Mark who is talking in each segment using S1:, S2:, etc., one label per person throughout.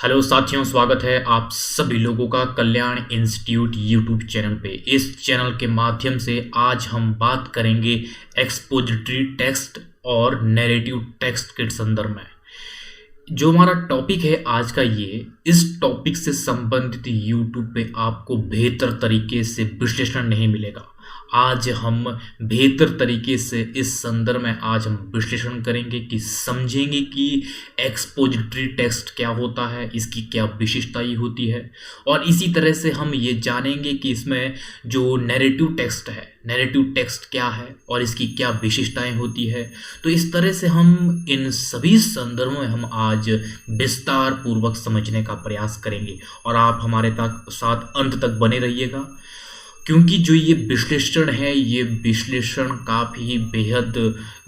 S1: Hello साथियों, स्वागत है आप सभी लोगों का कल्याण इंस्टीट्यूट यूट्यूब चैनल पे। इस चैनल के माध्यम से आज हम बात करेंगे एक्सपोजिटरी टेक्स्ट और नैरेटिव टेक्स्ट के संदर्भ में। जो हमारा टॉपिक है आज का, ये इस टॉपिक से संबंधित यूट्यूब पे आपको बेहतर तरीके से विश्लेषण नहीं मिलेगा। आज हम बेहतर तरीके से इस संदर्भ में आज हम विश्लेषण करेंगे कि समझेंगे कि एक्सपोजिटरी टेक्स्ट क्या होता है, इसकी क्या विशेषताएं होती है, और इसी तरह से हम ये जानेंगे कि इसमें जो नैरेटिव टेक्स्ट है, नैरेटिव टेक्स्ट क्या है और इसकी क्या विशेषताएं होती है। तो इस तरह से हम इन सभी संदर्भों में हम आज विस्तार पूर्वक समझने का प्रयास करेंगे और आप हमारे तक साथ अंत तक बने रहिएगा, क्योंकि जो ये विश्लेषण है, ये विश्लेषण काफ़ी बेहद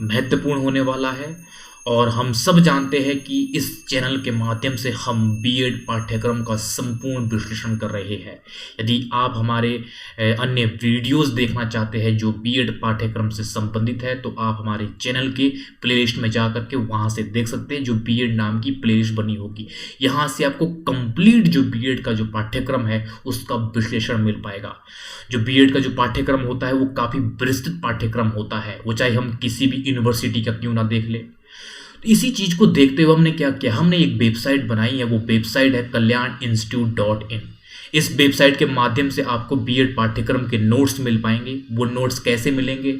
S1: महत्वपूर्ण होने वाला है। और हम सब जानते हैं कि इस चैनल के माध्यम से हम बीएड पाठ्यक्रम का संपूर्ण विश्लेषण कर रहे हैं। यदि आप हमारे अन्य वीडियोस देखना चाहते हैं जो बीएड पाठ्यक्रम से संबंधित है, तो आप हमारे चैनल के प्लेलिस्ट में जा करके वहां से देख सकते हैं। जो बीएड नाम की प्लेलिस्ट बनी होगी, यहाँ से आपको कंप्लीट जो बीएड का जो पाठ्यक्रम है उसका विश्लेषण मिल पाएगा। जो बीएड का जो पाठ्यक्रम होता है वो काफ़ी विस्तृत पाठ्यक्रम होता है, वो चाहे हम किसी भी यूनिवर्सिटी का क्यों ना देख ले। इसी चीज को देखते हुए हमने क्या किया, हमने एक वेबसाइट बनाई है। वो वेबसाइट है kalyaninstitute.in। इस वेबसाइट के माध्यम से आपको बीएड पाठ्यक्रम के नोट्स मिल पाएंगे। वो नोट्स कैसे मिलेंगे?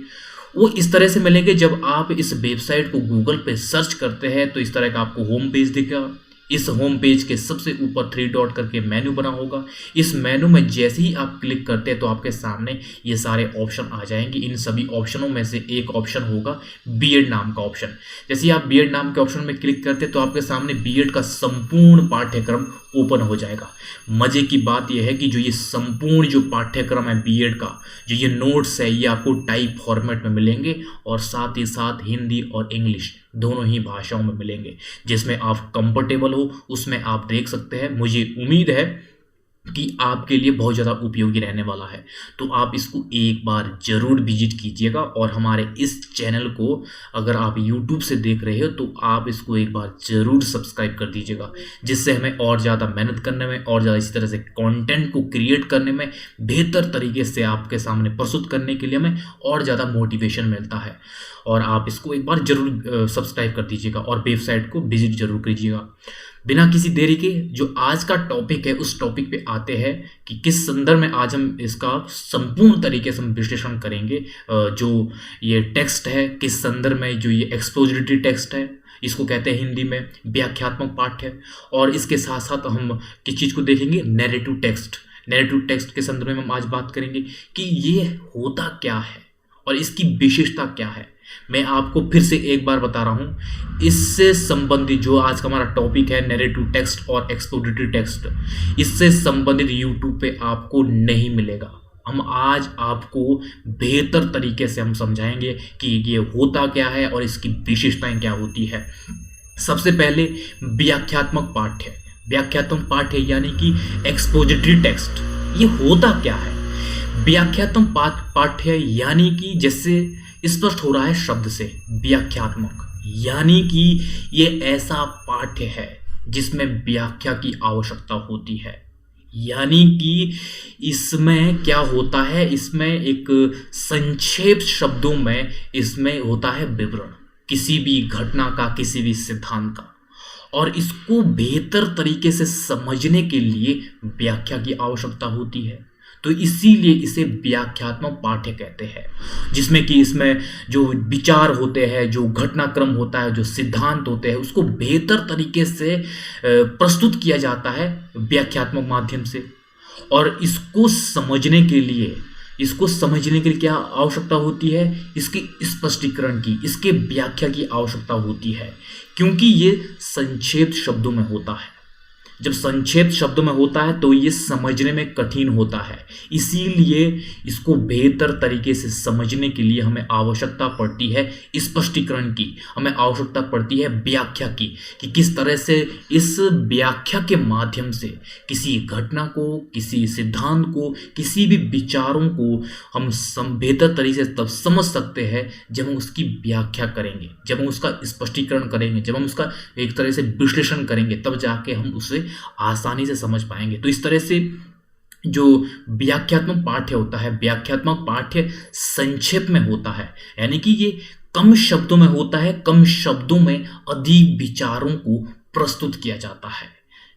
S1: वो इस तरह से मिलेंगे, जब आप इस वेबसाइट को गूगल पे सर्च करते हैं तो इस तरह का आपको होम पेज दिखेगा। इस होम पेज के सबसे ऊपर 3 डॉट करके मेनू बना होगा। इस मेनू में जैसे ही आप क्लिक करते हैं तो आपके सामने ये सारे ऑप्शन आ जाएंगे। इन सभी ऑप्शनों में से एक ऑप्शन होगा बीएड नाम का ऑप्शन। जैसे ही आप बीएड नाम के ऑप्शन में क्लिक करते हैं तो आपके सामने बीएड का संपूर्ण पाठ्यक्रम ओपन हो जाएगा। मजे की बात यह है कि जो ये संपूर्ण जो पाठ्यक्रम है बीएड का, जो ये नोट्स है, ये आपको टाइप फॉर्मेट में मिलेंगे और साथ ही साथ हिंदी और इंग्लिश दोनों ही भाषाओं में मिलेंगे। जिसमें आप कंफर्टेबल हो उसमें आप देख सकते हैं। मुझे उम्मीद है कि आपके लिए बहुत ज़्यादा उपयोगी रहने वाला है, तो आप इसको एक बार ज़रूर विजिट कीजिएगा। और हमारे इस चैनल को अगर आप YouTube से देख रहे हो तो आप इसको एक बार ज़रूर सब्सक्राइब कर दीजिएगा, जिससे हमें और ज़्यादा मेहनत करने में और ज़्यादा इसी तरह से कंटेंट को क्रिएट करने में, बेहतर तरीके से आपके सामने प्रस्तुत करने के लिए हमें और ज़्यादा मोटिवेशन मिलता है। और आप इसको एक बार ज़रूर सब्सक्राइब कर दीजिएगा और वेबसाइट को विजिट ज़रूर कीजिएगा। बिना किसी देरी के जो आज का टॉपिक है उस टॉपिक पे आते हैं कि किस संदर्भ में आज हम इसका संपूर्ण तरीके से हम विश्लेषण करेंगे। जो ये टेक्स्ट है, किस संदर्भ में जो ये एक्सपोजिटरी टेक्स्ट है, इसको कहते हैं हिंदी में व्याख्यात्मक पाठ्य। और इसके साथ साथ हम किस चीज़ को देखेंगे, नैरेटिव टेक्स्ट। नैरेटिव टेक्स्ट के संदर्भ में हम आज बात करेंगे कि ये होता क्या है और इसकी विशेषता क्या है। मैं आपको फिर से एक बार बता रहा हूं, इससे संबंधित जो आज का हमारा टॉपिक है नैरेटिव टेक्स्ट और एक्सपोजिटरी टेक्स्ट, इससे संबंधित यूट्यूब पे आपको नहीं मिलेगा। हम आज आपको बेहतर तरीके से हम समझाएंगे कि ये होता क्या है और इसकी विशेषताएं क्या होती है। सबसे पहले व्याख्यात्मक पाठ्य। व्याख्यात्मक पाठ्य यानी कि एक्सपोजिटरी टेक्स्ट, ये होता क्या है? व्याख्यात्मक पाठ्य यानी कि जैसे स्पष्ट हो रहा है शब्द से, व्याख्यात्मक यानी कि ये ऐसा पाठ्य है जिसमें व्याख्या की आवश्यकता होती है। यानी कि इसमें क्या होता है, इसमें एक संक्षेप शब्दों में इसमें होता है विवरण किसी भी घटना का, किसी भी सिद्धांत का, और इसको बेहतर तरीके से समझने के लिए व्याख्या की आवश्यकता होती है। तो इसीलिए इसे व्याख्यात्मक पाठ्य कहते हैं, जिसमें कि इसमें जो विचार होते हैं, जो घटनाक्रम होता है, जो सिद्धांत होते हैं, उसको बेहतर तरीके से प्रस्तुत किया जाता है व्याख्यात्मक माध्यम से। और इसको समझने के लिए क्या आवश्यकता होती है? इसके स्पष्टीकरण की, इसके व्याख्या की आवश्यकता होती है, क्योंकि ये संक्षेप शब्दों में होता है। जब संक्षेप शब्दों में होता है तो ये समझने में कठिन होता है। इसीलिए इसको बेहतर तरीके से समझने के लिए हमें आवश्यकता पड़ती है स्पष्टीकरण की, हमें आवश्यकता पड़ती है व्याख्या की, कि किस तरह से इस व्याख्या के माध्यम से किसी घटना को, किसी सिद्धांत को, किसी भी विचारों को हम बेहतर तरीके से तब समझ सकते हैं जब हम उसकी व्याख्या करेंगे, जब हम उसका स्पष्टीकरण करेंगे, जब हम उसका एक तरह से विश्लेषण करेंगे, तब जाके हम उसे आसानी से समझ पाएंगे। तो इस तरह से जो व्याख्यात्मक पाठ्य होता है, व्याख्यात्मक पाठ्य संक्षेप में होता है, यानी कि ये कम शब्दों में होता है, कम शब्दों में अधिक विचारों को प्रस्तुत किया जाता है।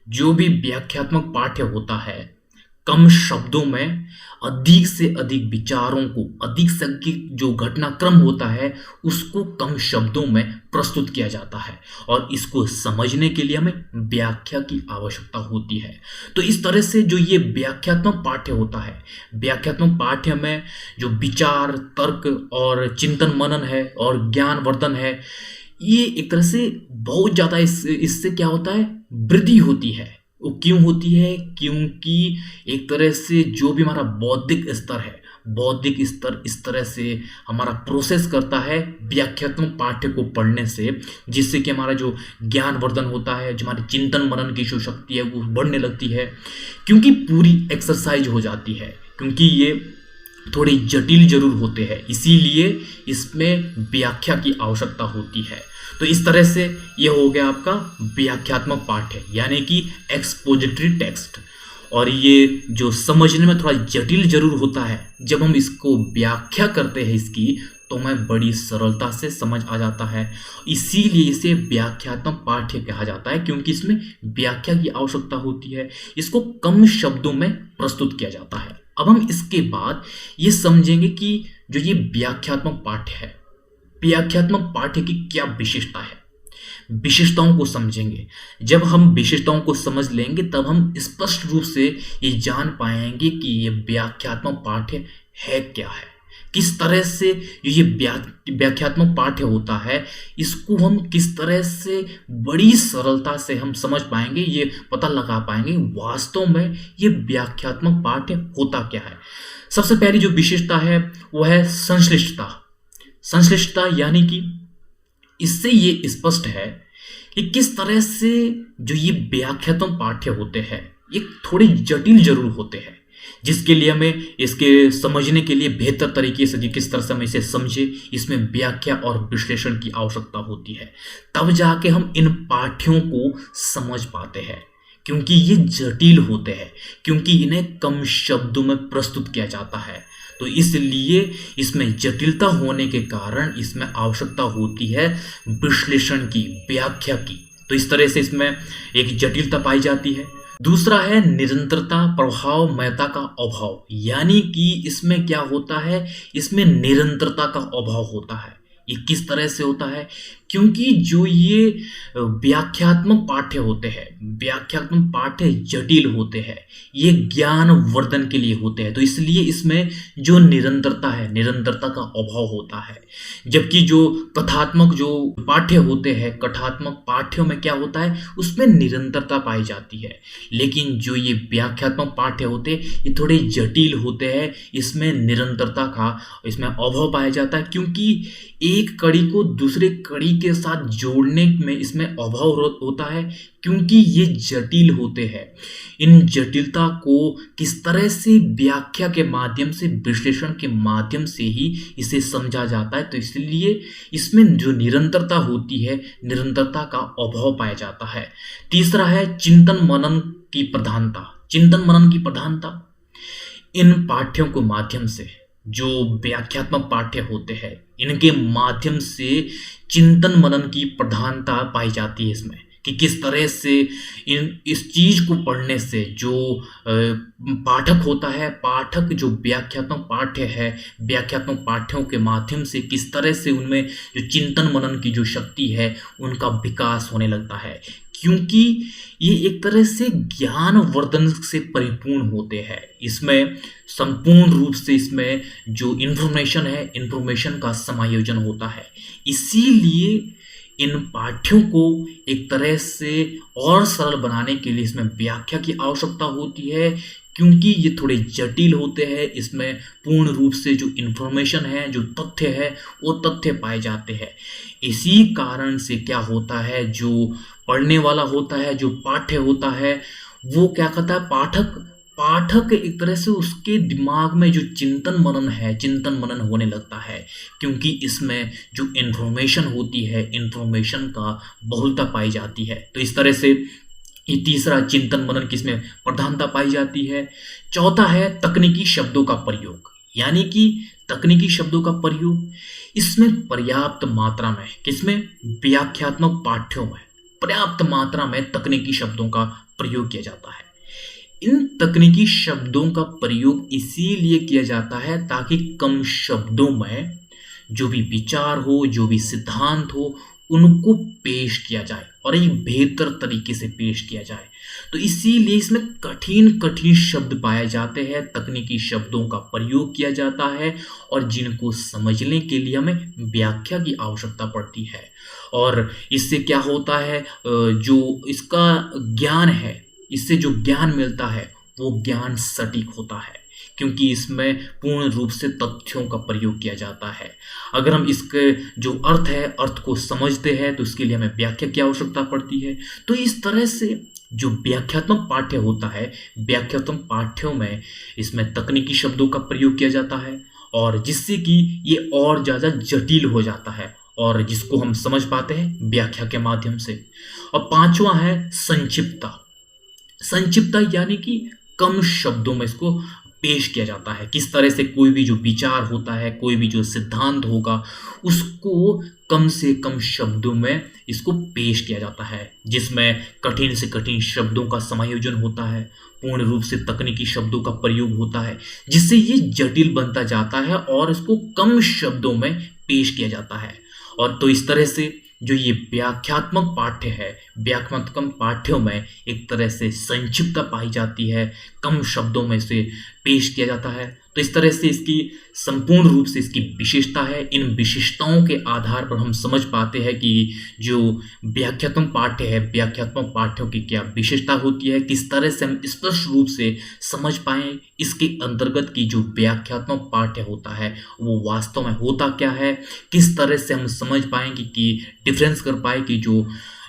S1: जो भी व्याख्यात्मक पाठ्य होता है कम शब्दों में अधिक से अधिक विचारों को, अधिक से अधिक जो घटनाक्रम होता है उसको कम शब्दों में प्रस्तुत किया जाता है, और इसको समझने के लिए हमें व्याख्या की आवश्यकता होती है। तो इस तरह से जो ये व्याख्यात्मक पाठ्य होता है, व्याख्यात्मक पाठ्य में जो विचार, तर्क और चिंतन मनन है और ज्ञानवर्धन है, ये एक तरह से बहुत ज़्यादा इससे क्या होता है, वृद्धि होती है। वो क्यों होती है? क्योंकि एक तरह से जो भी हमारा बौद्धिक स्तर है, बौद्धिक स्तर इस तरह से हमारा प्रोसेस करता है व्याख्यात्मक पाठ्य को पढ़ने से, जिससे कि हमारा जो ज्ञानवर्धन होता है, जो हमारी चिंतन मनन की जो शक्ति है वो बढ़ने लगती है, क्योंकि पूरी एक्सरसाइज हो जाती है। क्योंकि ये थोड़े जटिल जरूर होते हैं, इसीलिए इसमें व्याख्या की आवश्यकता होती है। तो इस तरह से ये हो गया आपका व्याख्यात्मक पाठ्य, यानी कि एक्सपोजिटरी टेक्स्ट। और ये जो समझने में थोड़ा जटिल जरूर होता है, जब हम इसको व्याख्या करते हैं इसकी, तो हमें बड़ी सरलता से समझ आ जाता है। इसीलिए इसे व्याख्यात्मक पाठ्य कहा जाता है, क्योंकि इसमें व्याख्या की आवश्यकता होती है, इसको कम शब्दों में प्रस्तुत किया जाता है। अब हम इसके बाद ये समझेंगे कि जो ये व्याख्यात्मक पाठ्य है, व्याख्यात्मक पाठ्य की क्या विशेषता है, विशेषताओं को समझेंगे। जब हम विशेषताओं को समझ लेंगे तब हम स्पष्ट रूप से ये जान पाएंगे कि ये व्याख्यात्मक पाठ्य है क्या है, किस तरह से ये व्याख्यात्मक पाठ्य होता है, इसको हम किस तरह से बड़ी सरलता से हम समझ पाएंगे, ये पता लगा पाएंगे वास्तव में ये व्याख्यात्मक पाठ्य होता क्या है। सबसे पहली जो विशेषता है वो है संश्लिष्टता। संश्लिष्टता यानी कि इससे ये स्पष्ट है कि किस तरह से जो ये व्याख्यात्मक पाठ्य होते हैं ये थोड़े जटिल जरूर होते हैं, जिसके लिए हमें इसके समझने के लिए बेहतर तरीके से किस तरह से हम इसे समझे, इसमें व्याख्या और विश्लेषण की आवश्यकता होती है। तब जाके हम इन पाठ्यों को समझ पाते हैं, क्योंकि ये जटिल होते हैं, क्योंकि इन्हें कम शब्दों में प्रस्तुत किया जाता है। तो इसलिए इसमें जटिलता होने के कारण इसमें आवश्यकता होती है विश्लेषण की, व्याख्या की। तो इस तरह से इसमें एक जटिलता पाई जाती है। दूसरा है निरंतरता, प्रभावमयता का अभाव, यानी कि इसमें क्या होता है, इसमें निरंतरता का अभाव होता है। ये किस तरह से होता है? क्योंकि जो ये व्याख्यात्मक पाठ्य होते हैं, व्याख्यात्मक पाठ्य जटिल होते हैं, ये ज्ञानवर्धन के लिए होते हैं, तो इसलिए इसमें जो निरंतरता है, निरंतरता का अभाव होता है। जबकि जो कथात्मक जो पाठ्य होते हैं, कथात्मक पाठ्यों में क्या होता है, उसमें निरंतरता पाई जाती है। लेकिन जो ये व्याख्यात्मक पाठ्य होते हैं ये थोड़े जटिल होते हैं, इसमें निरंतरता का इसमें अभाव पाया जाता है, क्योंकि एक कड़ी को दूसरे कड़ी के साथ जोड़ने में इसमें अभाव होता है, क्योंकि ये जटिल होते हैं। इन जटिलता को किस तरह से व्याख्या के माध्यम से, विश्लेषण के माध्यम से ही इसे समझा जाता है। तो इसलिए इसमें जो निरंतरता होती है, निरंतरता का अभाव पाया जाता है। तीसरा है चिंतन मनन की प्रधानता। चिंतन मनन की प्रधानता, इन पाठ्यों के माध्यम से, जो व्याख्यात्मक पाठ्य होते हैं इनके माध्यम से चिंतन मनन की प्रधानता पाई जाती है इसमें, कि किस तरह से इस चीज को पढ़ने से जो पाठक होता है, पाठक जो व्याख्यात्मक पाठ्य है, व्याख्यात्मक पाठ्यों के माध्यम से किस तरह से उनमें जो चिंतन मनन की जो शक्ति है उनका विकास होने लगता है, क्योंकि ये एक तरह से ज्ञानवर्धन से परिपूर्ण होते हैं। इसमें संपूर्ण रूप से इसमें जो इन्फॉर्मेशन है, इन्फॉर्मेशन का समायोजन होता है। इसीलिए इन पाठ्यों को एक तरह से और सरल बनाने के लिए इसमें व्याख्या की आवश्यकता होती है, क्योंकि ये थोड़े जटिल होते हैं। इसमें पूर्ण रूप से जो इन्फॉर्मेशन है, जो तथ्य है, वो तथ्य पाए जाते हैं। इसी कारण से क्या होता है, जो पढ़ने वाला होता है, जो पाठ्य होता है, वो क्या कहता है, पाठक एक तरह से उसके दिमाग में जो चिंतन मनन है, चिंतन मनन होने लगता है, क्योंकि इसमें जो इन्फॉर्मेशन होती है, इन्फॉर्मेशन का बहुलता पाई जाती है। तो इस तरह से ये तीसरा चिंतन मनन की इसमें प्रधानता पाई जाती है। चौथा है तकनीकी शब्दों का प्रयोग, यानी कि तकनीकी शब्दों का प्रयोग इसमें पर्याप्त मात्रा में, किसमें, व्याख्यात्मक पाठ्यों में पर्याप्त मात्रा में तकनीकी शब्दों का प्रयोग किया जाता है। इन तकनीकी शब्दों का प्रयोग इसीलिए किया जाता है ताकि कम शब्दों में जो भी विचार हो, जो भी सिद्धांत हो, उनको पेश किया जाए और एक बेहतर तरीके से पेश किया जाए। तो इसीलिए इसमें कठिन कठिन शब्द पाए जाते हैं, तकनीकी शब्दों का प्रयोग किया जाता है और जिनको समझने के लिए हमें व्याख्या की आवश्यकता पड़ती है। और इससे क्या होता है, जो इसका ज्ञान है, इससे जो ज्ञान मिलता है वो ज्ञान सटीक होता है, क्योंकि इसमें पूर्ण रूप से तथ्यों का प्रयोग किया जाता है। अगर हम इसके जो अर्थ है, अर्थ को समझते हैं तो उसके लिए हमें व्याख्या की आवश्यकता पड़ती है। तो इस तरह से जो व्याख्यात्मक पाठ्य होता है, व्याख्यात्मक पाठ्यों में इसमें तकनीकी शब्दों का प्रयोग किया जाता है और जिससे कि ये और ज़्यादा जटिल हो जाता है और जिसको हम समझ पाते हैं व्याख्या के माध्यम से। और पांचवा है संक्षिप्तता। संक्षिप्तता यानी कि कम शब्दों में इसको पेश किया जाता है। किस तरह से कोई भी जो विचार होता है, कोई भी जो सिद्धांत होगा, उसको कम से कम शब्दों में इसको पेश किया जाता है, जिसमें कठिन से कठिन शब्दों का समायोजन होता है, पूर्ण रूप से तकनीकी शब्दों का प्रयोग होता है, जिससे ये जटिल बनता जाता है और इसको कम शब्दों में पेश किया जाता है। और तो इस तरह से जो ये व्याख्यात्मक पाठ्य है, व्याख्यात्मक पाठ्यों में एक तरह से संक्षिप्तता पाई जाती है, कम शब्दों में इसे पेश किया जाता है। तो इस तरह से इसकी संपूर्ण रूप से इसकी विशेषता है। इन विशेषताओं के आधार पर हम समझ पाते हैं कि जो व्याख्यात्मक पाठ्य है, व्याख्यात्मक पाठ्यों की क्या विशेषता होती है, किस तरह से हम स्पष्ट रूप से समझ पाएं इसके अंतर्गत की जो व्याख्यात्मक पाठ्य होता है वो वास्तव में होता क्या है, किस तरह से हम समझ पाएंगे कि डिफरेंस कर पाए कि जो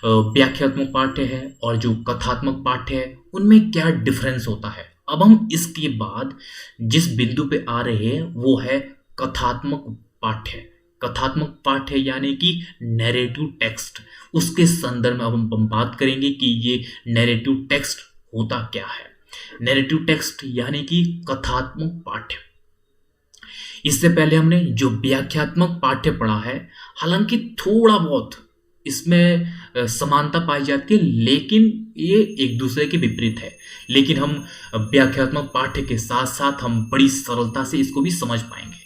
S1: व्याख्यात्मक पाठ्य है और जो कथात्मक पाठ्य है उनमें क्या डिफरेंस होता है। अब हम इसके बाद जिस बिंदु पे आ रहे हैं वो है कथात्मक पाठ्य। कथात्मक पाठ्य यानी कि नैरेटिव टेक्स्ट, उसके संदर्भ में अब हम बात करेंगे कि ये नैरेटिव टेक्स्ट होता क्या है। नैरेटिव टेक्स्ट यानी कि कथात्मक पाठ्य। इससे पहले हमने जो व्याख्यात्मक पाठ्य पढ़ा है, हालांकि थोड़ा बहुत इसमें समानता पाई जाती है, लेकिन ये एक दूसरे के विपरीत है। लेकिन हम व्याख्यात्मक पाठ्य के साथ साथ हम बड़ी सरलता से इसको भी समझ पाएंगे।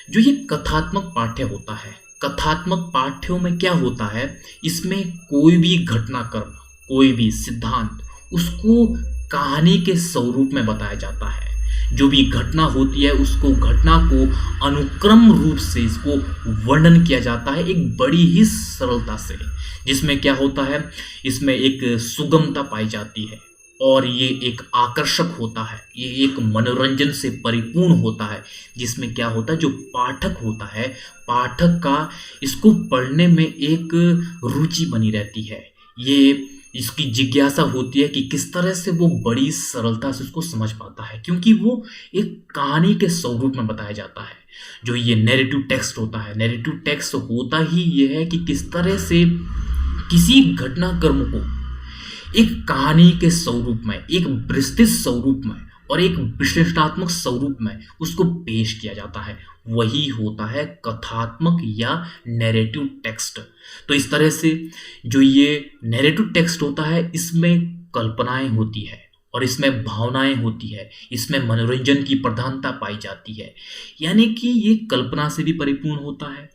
S1: जो ये कथात्मक पाठ्य होता है, कथात्मक पाठ्यों में क्या होता है, इसमें कोई भी घटनाक्रम, कोई भी सिद्धांत, उसको कहानी के स्वरूप में बताया जाता है। जो भी घटना होती है उसको, घटना को अनुक्रम रूप से इसको वर्णन किया जाता है एक बड़ी ही सरलता से, जिसमें क्या होता है, इसमें एक सुगमता पाई जाती है और ये एक आकर्षक होता है, ये एक मनोरंजन से परिपूर्ण होता है, जिसमें क्या होता है, जो पाठक होता है, पाठक का इसको पढ़ने में एक रुचि बनी रहती है। ये इसकी जिज्ञासा होती है कि किस तरह से वो बड़ी सरलता से उसको समझ पाता है, क्योंकि वो एक कहानी के स्वरूप में बताया जाता है। जो ये नैरेटिव टेक्स्ट होता है, नैरेटिव टेक्स्ट होता ही ये है कि किस तरह से किसी घटनाक्रम को एक कहानी के स्वरूप में, एक विस्तृत स्वरूप में और एक विश्लेषणात्मक स्वरूप में उसको पेश किया जाता है। वही होता है कथात्मक या नैरेटिव टेक्स्ट। तो इस तरह से जो ये नैरेटिव टेक्स्ट होता है, इसमें कल्पनाएं होती है और इसमें भावनाएं होती है, इसमें मनोरंजन की प्रधानता पाई जाती है, यानी कि ये कल्पना से भी परिपूर्ण होता है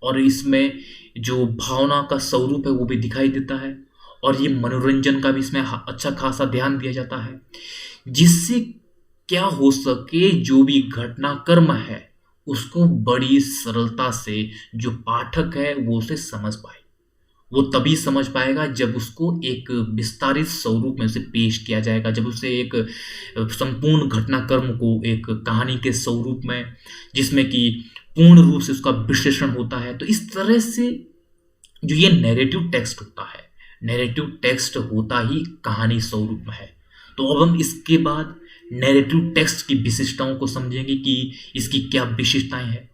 S1: और इसमें जो भावना का स्वरूप है वो भी दिखाई देता है और ये मनोरंजन का भी इसमें अच्छा खासा ध्यान दिया जाता है, जिससे क्या हो सके, जो भी घटनाक्रम है उसको बड़ी सरलता से जो पाठक है वो उसे समझ पाए। वो तभी समझ पाएगा जब उसको एक विस्तारित स्वरूप में उसे पेश किया जाएगा, जब उसे एक संपूर्ण घटनाक्रम को एक कहानी के स्वरूप में, जिसमें कि पूर्ण रूप से उसका विश्लेषण होता है। तो इस तरह से जो ये नैरेटिव टेक्स्ट होता है, नैरेटिव टेक्स्ट होता ही कहानी स्वरूप में है। तो अब हम इसके बाद नैरेटिव टेक्स्ट की विशेषताओं को समझेंगे कि इसकी क्या विशेषताएं हैं।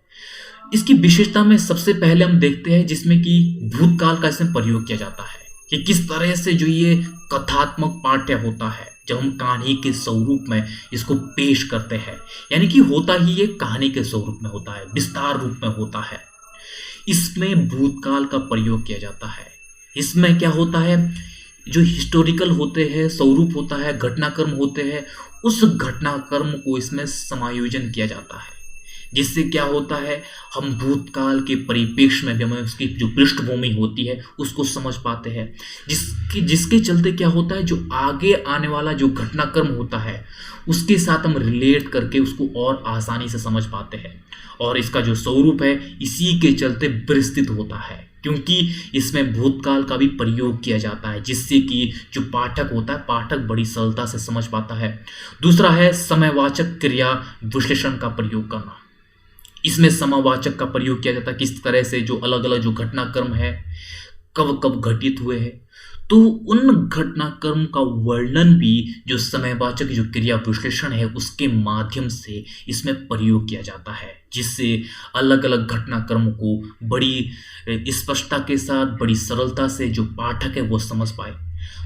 S1: इसकी विशेषता में सबसे पहले हम देखते हैं जिसमें कि भूतकाल का इसमें प्रयोग किया जाता है, कि किस तरह से जो ये कथात्मक पाठ्य होता है, जब हम कहानी के स्वरूप में इसको पेश करते हैं, यानी कि होता ही ये कहानी के स्वरूप में होता है, विस्तार रूप में होता है। इसमें भूतकाल का प्रयोग किया जाता है। इसमें क्या होता है, जो हिस्टोरिकल होते हैं, स्वरूप होता है, घटनाक्रम होते हैं, उस घटनाक्रम को इसमें समायोजन किया जाता है, जिससे क्या होता है, हम भूतकाल के परिप्रेक्ष्य में भी हमें उसकी जो पृष्ठभूमि होती है उसको समझ पाते हैं, जिसके चलते क्या होता है, जो आगे आने वाला जो घटनाक्रम होता है उसके साथ हम रिलेट करके उसको और आसानी से समझ पाते हैं। और इसका जो स्वरूप है इसी के चलते विस्तृत होता है, क्योंकि इसमें भूतकाल का भी प्रयोग किया जाता है, जिससे कि जो पाठक होता है, पाठक बड़ी सरलता से समझ पाता है। दूसरा है समयवाचक क्रिया विश्लेषण का प्रयोग करना। इसमें समयवाचक का प्रयोग किया जाता है, किस तरह से जो अलग अलग जो घटनाक्रम है कब कब घटित हुए हैं, तो उन घटनाक्रम का वर्णन भी जो समयवाचक जो क्रिया विश्लेषण है उसके माध्यम से इसमें प्रयोग किया जाता है, जिससे अलग अलग घटनाक्रम को बड़ी स्पष्टता के साथ, बड़ी सरलता से जो पाठक है वो समझ पाए।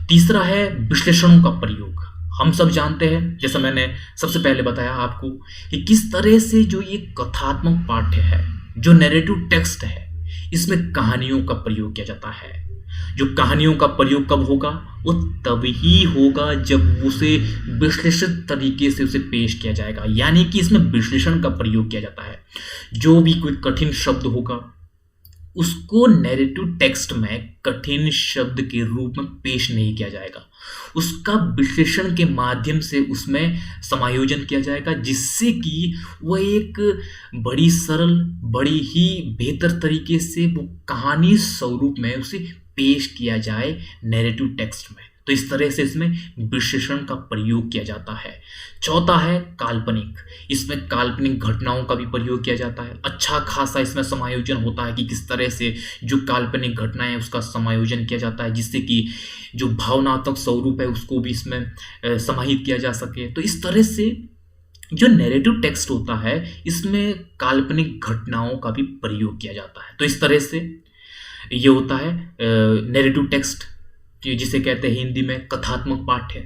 S1: तीसरा है विश्लेषणों का प्रयोग। हम सब जानते हैं, जैसा मैंने सबसे पहले बताया आपको, कि किस तरह से जो ये कथात्मक पाठ्य है, जो नैरेटिव टेक्स्ट है, इसमें कहानियों का प्रयोग किया जाता है। जो कहानियों का प्रयोग कब होगा, वो तभी होगा जब उसे विश्लेषित तरीके से उसे पेश किया जाएगा, यानी कि इसमें विश्लेषण का प्रयोग किया जाता है। जो भी कोई कठिन शब्द होगा उसको नैरेटिव टेक्स्ट में कठिन शब्द के रूप में पेश नहीं किया जाएगा, उसका विश्लेषण के माध्यम से उसमें समायोजन किया जाएगा, जिससे कि वह एक बड़ी सरल, बड़ी ही बेहतर तरीके से वो कहानी स्वरूप में उसे पेश किया जाए नैरेटिव टेक्स्ट में। तो इस तरह से इसमें विश्लेषण का प्रयोग किया जाता है। चौथा है काल्पनिक। इसमें काल्पनिक घटनाओं का भी प्रयोग किया जाता है। अच्छा खासा इसमें समायोजन होता है कि किस तरह से जो काल्पनिक घटनाएं हैं उसका समायोजन किया जाता है, जिससे कि जो भावनात्मक स्वरूप है उसको भी इसमें समाहित किया जा सके। तो इस तरह से जो नैरेटिव टेक्स्ट होता है इसमें काल्पनिक घटनाओं का भी प्रयोग किया जाता है। तो इस तरह से ये होता है नैरेटिव टेक्स्ट, जिसे कहते हैं हिंदी में कथात्मक पाठ्य।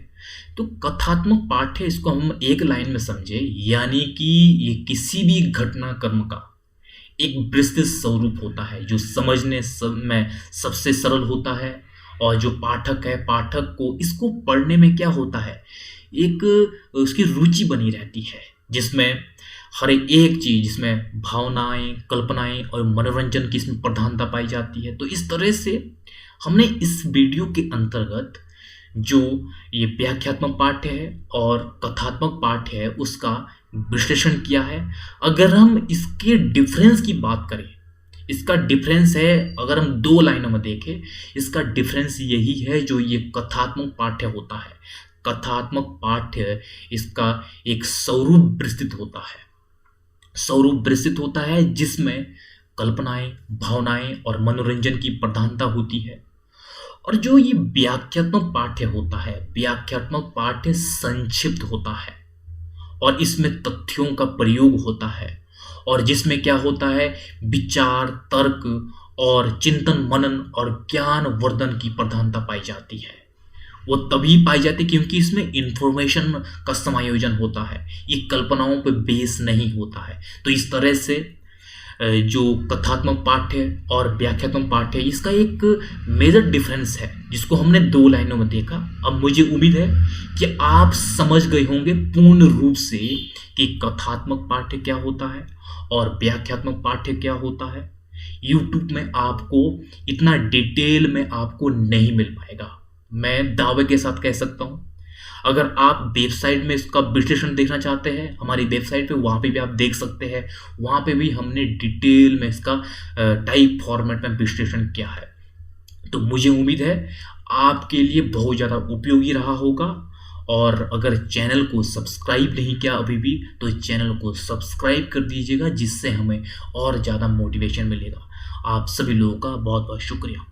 S1: तो कथात्मक पाठ्य, इसको हम एक लाइन में समझे, यानी कि ये किसी भी घटनाक्रम का एक विस्तृत स्वरूप होता है जो समझने में सबसे सरल होता है, और जो पाठक है, पाठक को इसको पढ़ने में क्या होता है, एक उसकी रुचि बनी रहती है, जिसमें हर एक चीज़, जिसमें भावनाएं, कल्पनाएं और मनोरंजन की इसमें प्रधानता पाई जाती है। तो इस तरह से हमने इस वीडियो के अंतर्गत जो ये व्याख्यात्मक पाठ्य है और कथात्मक पाठ्य है उसका विश्लेषण किया है। अगर हम इसके डिफरेंस की बात करें, इसका डिफरेंस है, अगर हम दो लाइनों में देखें, इसका डिफरेंस यही है जो ये कथात्मक पाठ्य होता है। कथात्मक पाठ्य इसका एक स्वरूप विस्तृत होता है, स्वरूप विस्तृत होता है जिसमें कल्पनाएं, भावनाएं और मनोरंजन की प्रधानता होती है। और जो ये व्याख्यात्मक पाठ्य होता है, व्याख्यात्मक पाठ्य संक्षिप्त होता है और इसमें तथ्यों का प्रयोग होता है, और जिसमें क्या होता है, विचार, तर्क और चिंतन, मनन और ज्ञान वर्धन की प्रधानता पाई जाती है। वो तभी पाई जाती है क्योंकि इसमें इंफॉर्मेशन का समायोजन होता है, ये कल्पनाओं पे बेस नहीं होता है। तो इस तरह से जो कथात्मक पाठ्य और व्याख्यात्मक पाठ्य, इसका एक मेजर डिफरेंस है जिसको हमने दो लाइनों में देखा। अब मुझे उम्मीद है कि आप समझ गए होंगे पूर्ण रूप से कि कथात्मक पाठ्य क्या होता है और व्याख्यात्मक पाठ्य क्या होता है। YouTube में आपको इतना डिटेल में आपको नहीं मिल पाएगा, मैं दावे के साथ कह सकता हूँ। अगर आप वेबसाइट में इसका विश्लेषण देखना चाहते हैं, हमारी वेबसाइट पे, वहाँ पे भी आप देख सकते हैं। वहाँ पे भी हमने डिटेल में इसका टाइप फॉर्मेट में विश्लेषण किया है। तो मुझे उम्मीद है आपके लिए बहुत ज़्यादा उपयोगी रहा होगा। और अगर चैनल को सब्सक्राइब नहीं किया अभी भी, तो चैनल को सब्सक्राइब कर दीजिएगा, जिससे हमें और ज़्यादा मोटिवेशन मिलेगा। आप सभी लोगों का बहुत बहुत शुक्रिया।